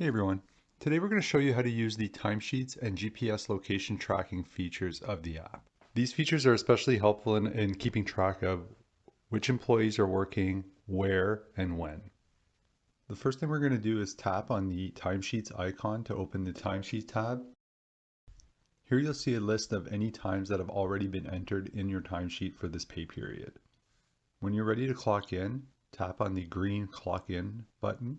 Hey everyone. Today we're going to show you how to use the timesheets and GPS location tracking features of the app. These features are especially helpful in keeping track of which employees are working, where, and when. The first thing we're going to do is tap on the timesheets icon to open the timesheet tab. Here you'll see a list of any times that have already been entered in your timesheet for this pay period. When you're ready to clock in, tap on the green clock in button.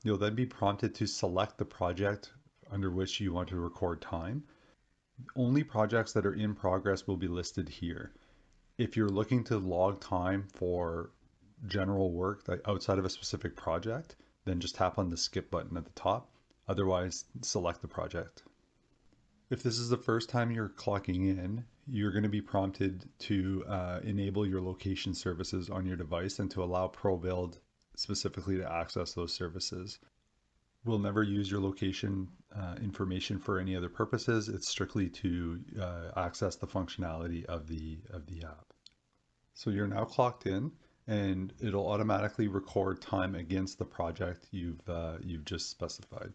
You'll then be prompted to select the project under which you want to record time. Only projects that are in progress will be listed here. If you're looking to log time for general work outside of a specific project, then just tap on the skip button at the top. Otherwise, select the project. If this is the first time you're clocking in, you're going to be prompted to enable your location services on your device and to allow Probuild specifically to access those services. We'll never use your location information for any other purposes. It's strictly to access the functionality of the app. So you're now clocked in, and it'll automatically record time against the project you've just specified.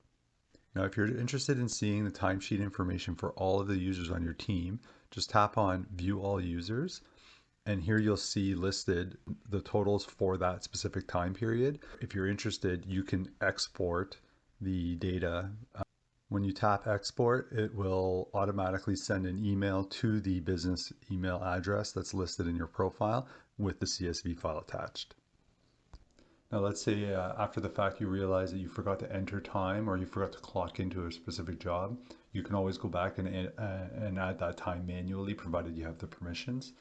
Now, if you're interested in seeing the timesheet information for all of the users on your team, just tap on View All Users. And here you'll see listed the totals for that specific time period. If you're interested, you can export the data. When you tap export, it will automatically send an email to the business email address that's listed in your profile with the CSV file attached. Now let's say after the fact you realize that you forgot to enter time or you forgot to clock into a specific job. You can always go back and add that time manually, provided you have the permissions.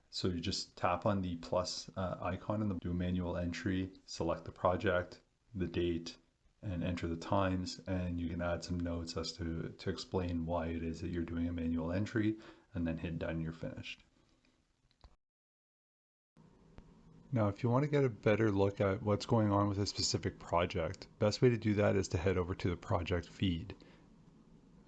So you just tap on the plus icon and do a manual entry, select the project, the date, and enter the times, and you can add some notes as to explain why it is that you're doing a manual entry, and then hit done, you're finished. Now, if you want to get a better look at what's going on with a specific project, best way to do that is to head over to the project feed.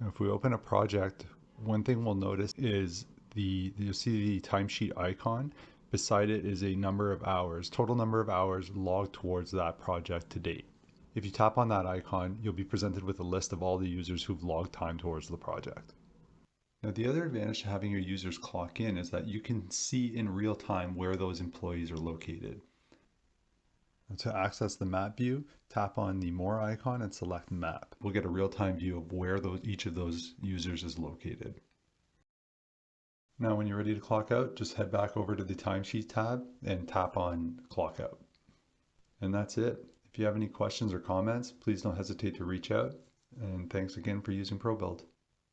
Now, if we open a project, one thing we'll notice is you'll see the timesheet icon. Beside it is a number of hours, total number of hours logged towards that project to date. If you tap on that icon, you'll be presented with a list of all the users who've logged time towards the project. Now, the other advantage to having your users clock in is that you can see in real time where those employees are located. To access the map view, tap on the More icon and select Map. We'll get a real-time view of where each of those users is located. Now, when you're ready to clock out, just head back over to the Timesheet tab and tap on Clock Out. And that's it. If you have any questions or comments, please don't hesitate to reach out. And thanks again for using Probuild.